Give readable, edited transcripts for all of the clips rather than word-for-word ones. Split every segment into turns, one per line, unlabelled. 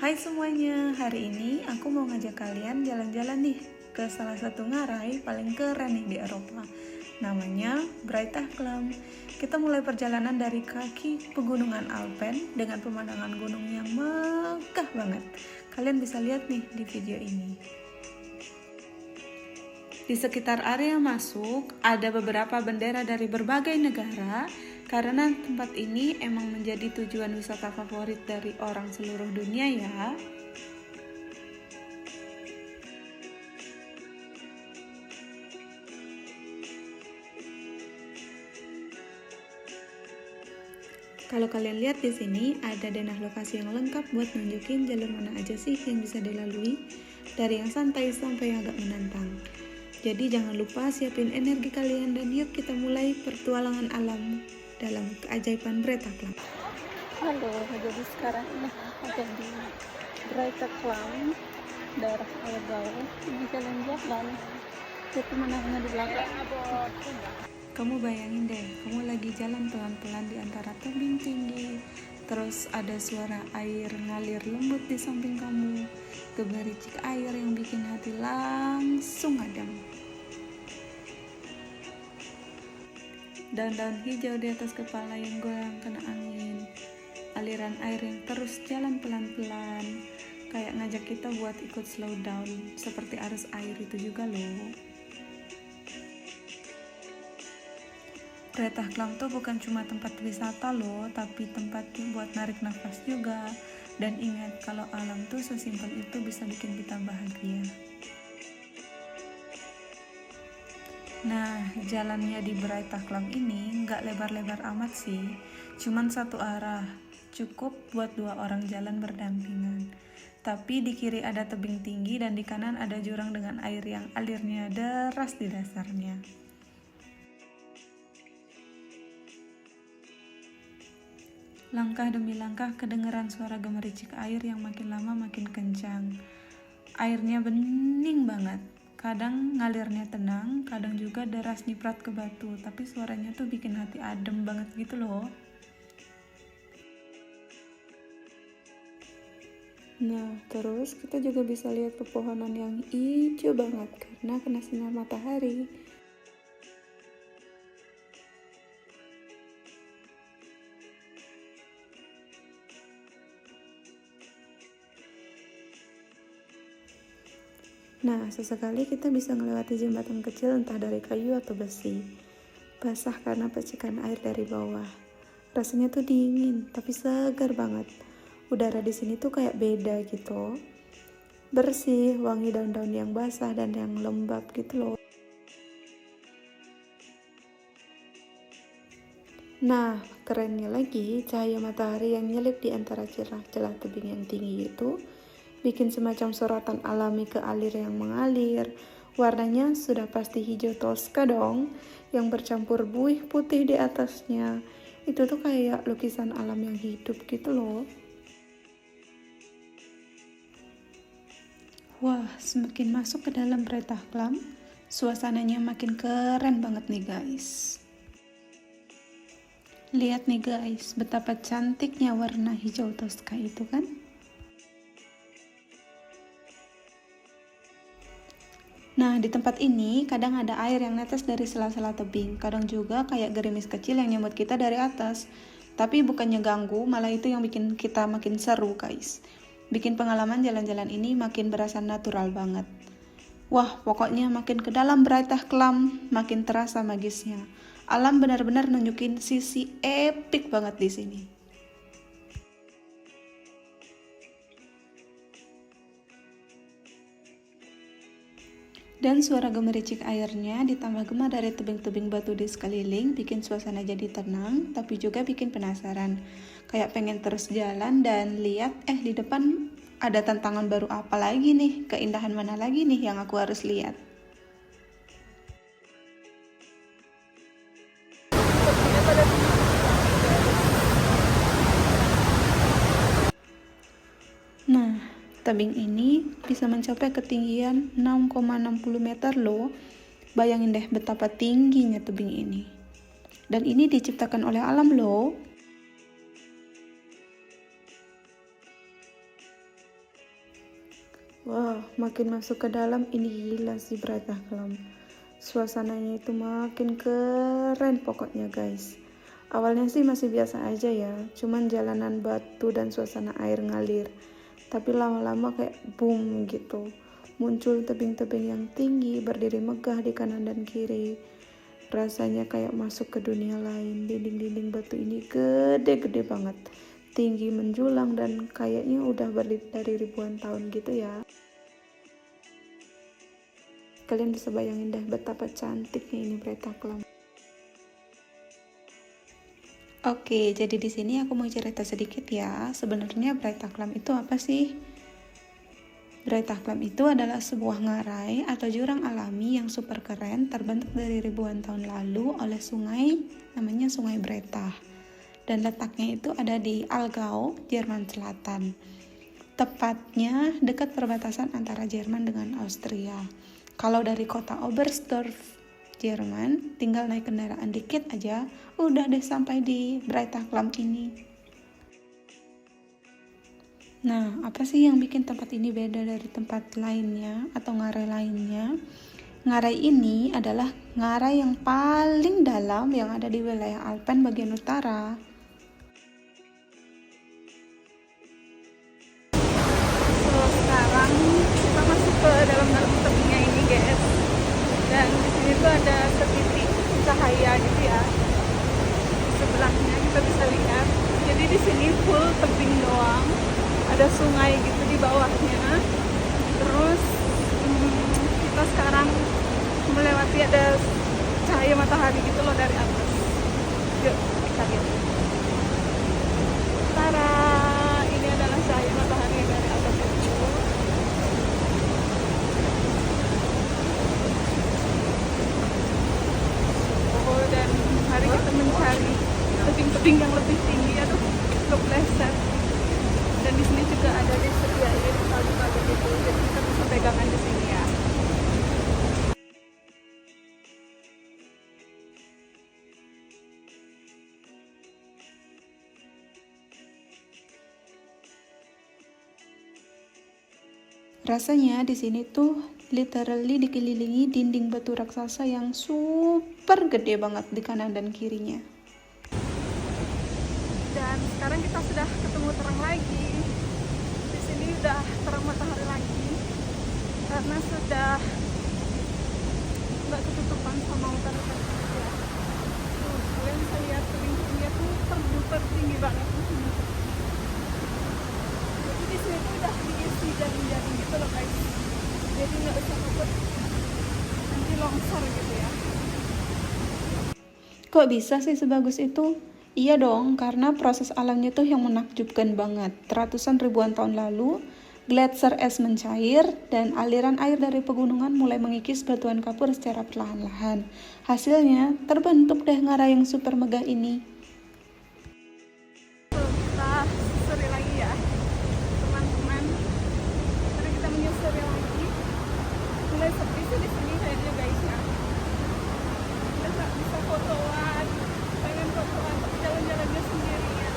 Hai semuanya, hari ini aku mau ngajak kalian jalan-jalan nih ke salah satu ngarai paling keren nih di Eropa. Namanya Breitachklam. Kita mulai perjalanan dari kaki pegunungan Alpen dengan pemandangan gunung yang megah banget. Kalian bisa lihat nih di video ini. Di sekitar area masuk ada beberapa bendera dari berbagai negara karena tempat ini emang menjadi tujuan wisata favorit dari orang seluruh dunia ya. Kalau kalian lihat di sini ada denah lokasi yang lengkap buat nunjukin jalur mana aja sih yang bisa dilalui, dari yang santai sampai yang agak menantang. Jadi jangan lupa siapin energi kalian dan yuk kita mulai pertualangan alam dalam keajaiban Breitachklam.
Halo, jadi sekarang ini ada di Breitachklam, daerah Aargau. Ini jalan-jalan, itu pemandangannya di belakang.
Kamu bayangin deh, kamu lagi jalan pelan-pelan di antara tebing tinggi, terus ada suara air ngalir lembut di samping kamu, gemericik air yang bikin hati langsung adem. Daun-daun hijau di atas kepala yang goyang kena angin, aliran air yang terus jalan pelan-pelan, kayak ngajak kita buat ikut slow down, seperti arus air itu juga loh. Breitachklam tuh bukan cuma tempat wisata loh, tapi tempat buat narik nafas juga. Dan ingat kalau alam tuh sesimpel itu bisa bikin kita bahagia. Nah, jalannya di Breitachklam ini nggak lebar-lebar amat sih, cuman satu arah, cukup buat 2 orang jalan berdampingan. Tapi di kiri ada tebing tinggi dan di kanan ada jurang dengan air yang alirnya deras di dasarnya. Langkah demi langkah kedengeran suara gemericik air yang makin lama makin kencang. Airnya bening banget. Kadang ngalirnya tenang, kadang juga deras nyiprat ke batu, tapi suaranya tuh bikin hati adem banget gitu loh. Nah, terus kita juga bisa lihat pepohonan yang hijau banget karena kena sinar matahari. Nah, sesekali kita bisa melewati jembatan kecil entah dari kayu atau besi. Basah karena percikan air dari bawah. Rasanya tuh dingin, tapi segar banget. Udara di sini tuh kayak beda gitu. Bersih, wangi daun-daun yang basah dan yang lembab gitu loh. Nah, kerennya lagi, cahaya matahari yang nyelip di antara celah-celah tebing yang tinggi itu bikin semacam sorotan alami ke alir yang mengalir. Warnanya sudah pasti hijau toska dong, yang bercampur buih putih di atasnya. Itu tuh kayak lukisan alam yang hidup gitu loh. Wah, semakin masuk ke dalam Breitachklam, suasananya makin keren banget nih guys. Lihat nih guys, betapa cantiknya warna hijau toska itu kan? Nah, di tempat ini kadang ada air yang netes dari sela-sela tebing, kadang juga kayak gerimis kecil yang nyambut kita dari atas. Tapi bukannya ganggu, malah itu yang bikin kita makin seru guys. Bikin pengalaman jalan-jalan ini makin berasa natural banget. Wah, pokoknya makin ke dalam Breitachklam, makin terasa magisnya. Alam benar-benar nunjukin sisi epik banget di sini. Dan suara gemericik airnya ditambah gema dari tebing-tebing batu di sekeliling bikin suasana jadi tenang, tapi juga bikin penasaran. Kayak pengen terus jalan dan lihat di depan ada tantangan baru apa lagi nih, keindahan mana lagi nih yang aku harus lihat. Nah, tebing ini bisa mencapai ketinggian 6,60 meter loh. Bayangin deh betapa tingginya tebing ini. Dan ini diciptakan oleh alam loh. Wah, makin masuk ke dalam ini gila sih Brightahklam. Suasananya itu makin keren pokoknya guys. Awalnya sih masih biasa aja ya, cuman jalanan batu dan suasana air ngalir. Tapi lama-lama kayak boom gitu. Muncul tebing-tebing yang tinggi berdiri megah di kanan dan kiri. Rasanya kayak masuk ke dunia lain. Dinding-dinding batu ini gede-gede banget, tinggi menjulang dan kayaknya udah berdiri dari ribuan tahun gitu ya. Kalian bisa bayangin deh betapa cantiknya ini Brightahklam. Oke, jadi di sini aku mau cerita sedikit ya. Sebenarnya Brightahklam itu apa sih? Brightahklam itu adalah sebuah ngarai atau jurang alami yang super keren terbentuk dari ribuan tahun lalu oleh sungai namanya Sungai Breitah. Dan letaknya itu ada di Aargau, Jerman Selatan. Tepatnya dekat perbatasan antara Jerman dengan Austria. Kalau dari kota Oberstdorf, Jerman, tinggal naik kendaraan dikit aja, udah deh sampai di Brightahklam ini. Nah, apa sih yang bikin tempat ini beda dari tempat lainnya atau ngarai lainnya? Ngarai ini adalah ngarai yang paling dalam yang ada di wilayah Alpen bagian utara.
So, sekarang kita masuk ke dalam tebingnya ini guys. Dan di sini tuh ada setitik cahaya gitu ya. Di sebelahnya kita bisa lihat. Jadi di sini full tebing doang. Ada sungai gitu di bawahnya. Terus kita sekarang melewati ada cahaya matahari gitu loh dari atas. Yuk kita lihat. Tara, ini adalah cahaya matahari dari atas itu. Oh, dan mari kita mencari tebing-tebing yang lebih tinggi. Aduh, kepleset. Dan di sini juga ada disediain tali-tali gitu, jadi kita bisa pegangan di sini ya.
Rasanya di sini tuh literally dikelilingi dinding batu raksasa yang super gede banget di kanan dan kirinya.
Dan sekarang kita sudah ketemu terang lagi. Di sini udah terang matahari lagi karena sudah nggak ketutupan sama utara-utara ya. Tuh, kalian bisa lihat tebing-tebingnya tuh super tinggi banget. Jadi di sini tuh udah diisi jaring-jaring gitu loh guys. Jadi nggak usah takut nanti longsor gitu ya.
Kok bisa sih sebagus itu? Iya dong, karena proses alamnya tuh yang menakjubkan banget. Ratusan ribuan tahun lalu, gletser es mencair dan aliran air dari pegunungan mulai mengikis batuan kapur secara perlahan-lahan. Hasilnya, terbentuk deh ngarai yang super megah ini.
Kita susuri lagi ya teman-teman. Mari kita menyusuri lagi. Mulai sepi sih di sini kayaknya guys ya. Kita nggak bisa fotoan, pengen fotoan tapi jalan-jalannya sendirian.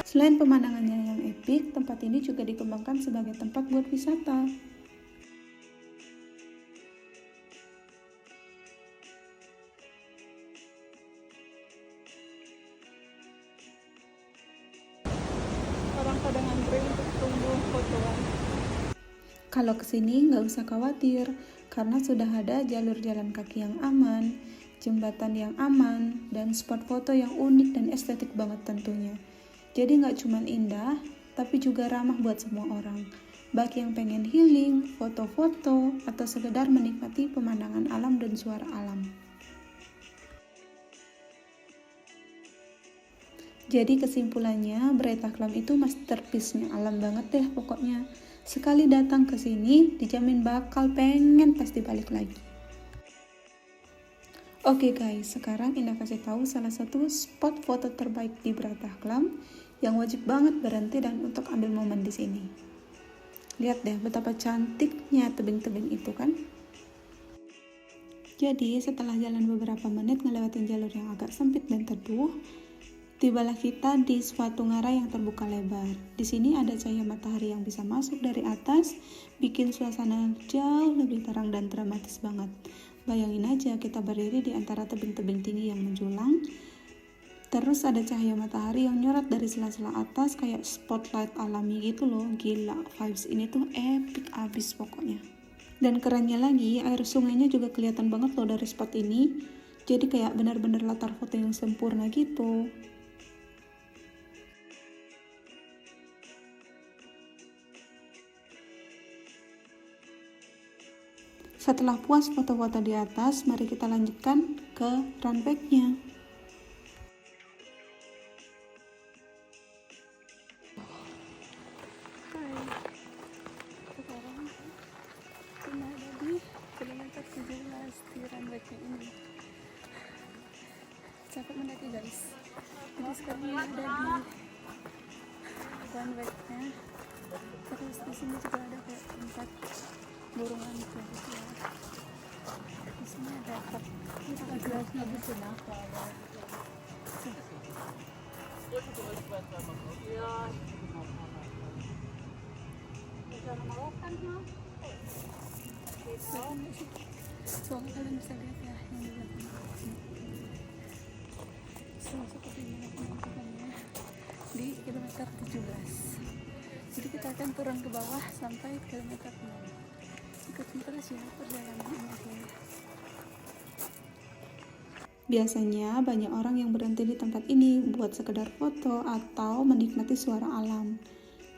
Selain pemandangannya yang epik, tempat ini juga dikembangkan sebagai tempat buat wisata.
Orang pada ngantri untuk tunggu fotoan.
Kalau kesini nggak usah khawatir, karena sudah ada jalur jalan kaki yang aman, jembatan yang aman, dan spot foto yang unik dan estetik banget tentunya. Jadi nggak cuma indah, tapi juga ramah buat semua orang. Baik yang pengen healing, foto-foto, atau sekedar menikmati pemandangan alam dan suara alam. Jadi kesimpulannya, Brightahklam itu masterpiece-nya alam banget deh pokoknya. Sekali datang ke sini, dijamin bakal pengen pasti balik lagi. Oke guys, sekarang Indah kasih tahu salah satu spot foto terbaik di Brightahklam yang wajib banget berhenti dan untuk ambil momen di sini. Lihat deh betapa cantiknya tebing-tebing itu kan. Jadi setelah jalan beberapa menit ngelewatin jalur yang agak sempit dan teduh, Tibalah kita di suatu ngarai yang terbuka lebar. Di sini ada cahaya matahari yang bisa masuk dari atas, bikin suasana jauh lebih terang dan dramatis banget. Bayangin aja kita berdiri di antara tebing-tebing tinggi yang menjulang, terus ada cahaya matahari yang nyorot dari sela-sela atas kayak spotlight alami gitu loh. Gila, vibes ini tuh epic abis pokoknya. Dan kerennya lagi, air sungainya juga kelihatan banget loh dari spot ini. Jadi kayak benar-benar latar foto yang sempurna gitu. Setelah puas foto-foto di atas, mari kita lanjutkan ke runway-nya.
Sekarang kita ada di kilometer 17 di runway-nya ini. Capek mendaki guys. Jadi sekarang ada di runway-nya. Terus di sini juga ada kayak tempat burungan gitu ya. Di sini ada truk. Ini ada gelasnya di sini. Soalnya kalian bisa lihat ya yang di belakang sini. Seperti ini pemandangannya di kilometer 17. Jadi kita akan turun ke bawah sampai kilometer 6. Ikutin terus ya perjalanan ini.
Biasanya banyak orang yang berhenti di tempat ini buat sekedar foto atau menikmati suara alam.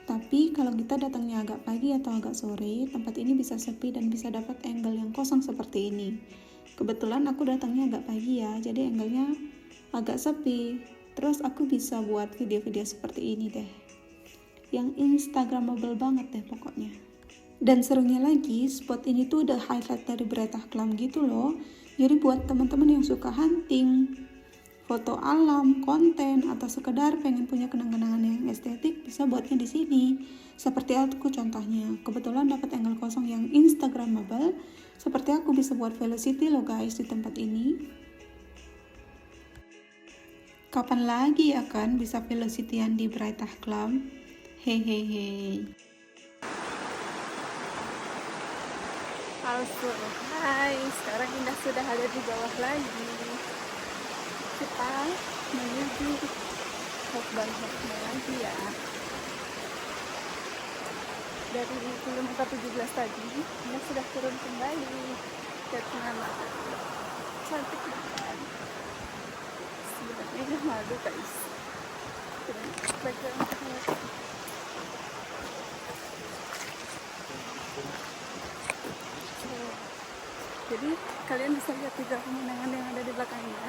Tapi kalau kita datangnya agak pagi atau agak sore, tempat ini bisa sepi dan bisa dapat angle yang kosong seperti ini. Kebetulan aku datangnya agak pagi ya, jadi angle-nya agak sepi. Terus aku bisa buat video-video seperti ini deh. Yang instagramable banget deh pokoknya. Dan serunya lagi, spot ini tuh udah highlight dari Bretagh Climb gitu loh. Jadi buat teman-teman yang suka hunting, foto alam, konten, atau sekedar pengen punya kenang-kenangan yang estetik, bisa buatnya di sini. Seperti aku contohnya, kebetulan dapat angle kosong yang instagramable. Seperti aku bisa buat velocity loh guys di tempat ini. Kapan lagi ya kan bisa velocityan di Bretagh Climb? Hehehe.
Hai, sekarang Indah sudah ada di bawah lagi. Kita menuju hotbar-hotbar lagi ya. Dari kilometer 17 tadi, Indah sudah turun kembali. Lihat mana. Cantik banget. Sebenarnya Indah malu guys. Jadi kalian bisa lihat juga pemandangan yang ada di belakangnya.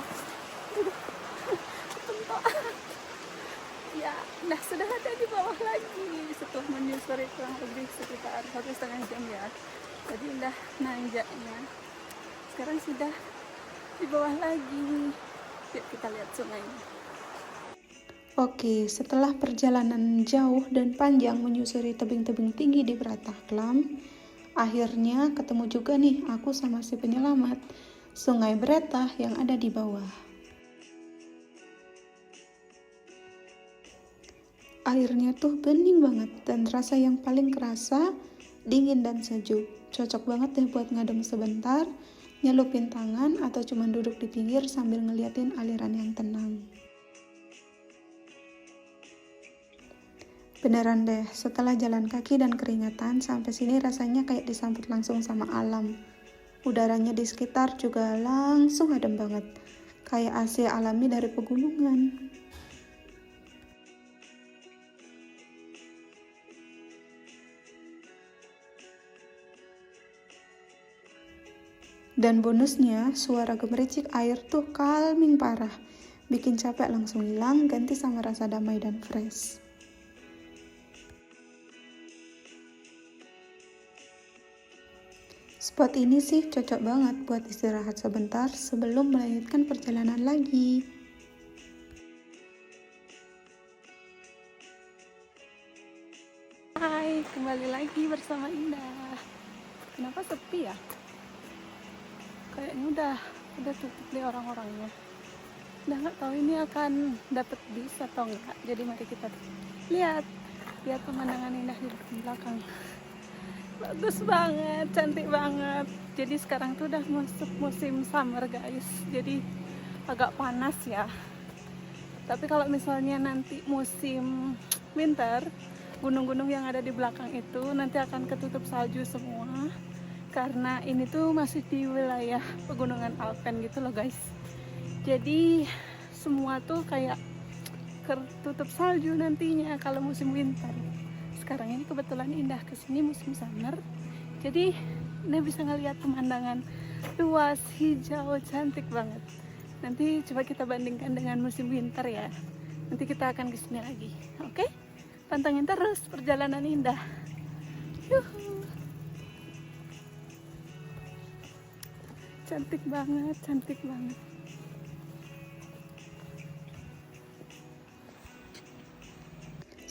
Ya, nah sudah ada di bawah lagi setelah menyusuri kurang lebih sekitar 1,5 jam ya. Jadi udah nanjaknya. Sekarang sudah di bawah lagi. Yuk kita lihat sungainya.
Oke, setelah perjalanan jauh dan panjang menyusuri tebing-tebing tinggi di Bretagh Climb, akhirnya ketemu juga nih aku sama si penyelamat, Sungai Bretagh yang ada di bawah. Airnya tuh bening banget dan rasa yang paling kerasa dingin dan sejuk. Cocok banget deh buat ngadem sebentar, nyelupin tangan atau cuma duduk di pinggir sambil ngeliatin aliran yang tenang. Beneran deh, setelah jalan kaki dan keringatan, sampai sini rasanya kayak disambut langsung sama alam. Udaranya di sekitar juga langsung adem banget, kayak AC alami dari pegunungan. Dan bonusnya, suara gemericik air tuh calming parah, bikin capek langsung hilang, ganti sama rasa damai dan fresh. Spot ini sih cocok banget buat istirahat sebentar sebelum melanjutkan perjalanan lagi.
Hai, kembali lagi bersama Indah. Kenapa sepi ya? Kayaknya udah tutup deh orang-orangnya. Udah nggak tahu ini akan dapat bis atau enggak. Jadi mari kita lihat pemandangan indah di belakang. Bagus banget, cantik banget. Jadi sekarang tuh udah masuk musim summer guys, jadi agak panas ya. Tapi kalau misalnya nanti musim winter, gunung-gunung yang ada di belakang itu nanti akan ketutup salju semua, karena ini tuh masih di wilayah pegunungan Alpen gitu loh guys. Jadi semua tuh kayak ketutup salju nantinya kalau musim winter. Sekarang ini kebetulan indah, kesini musim summer, jadi ini bisa ngeliat pemandangan luas, hijau, cantik banget. Nanti coba kita bandingkan dengan musim winter ya. Nanti kita akan kesini lagi, oke? Pantengin terus perjalanan indah. Yuhu. Cantik banget, cantik banget.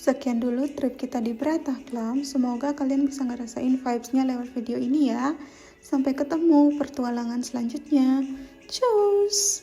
Sekian dulu trip kita di Brattahlid. Semoga kalian bisa ngerasain vibes-nya lewat video ini ya. Sampai ketemu pertualangan selanjutnya. Cus!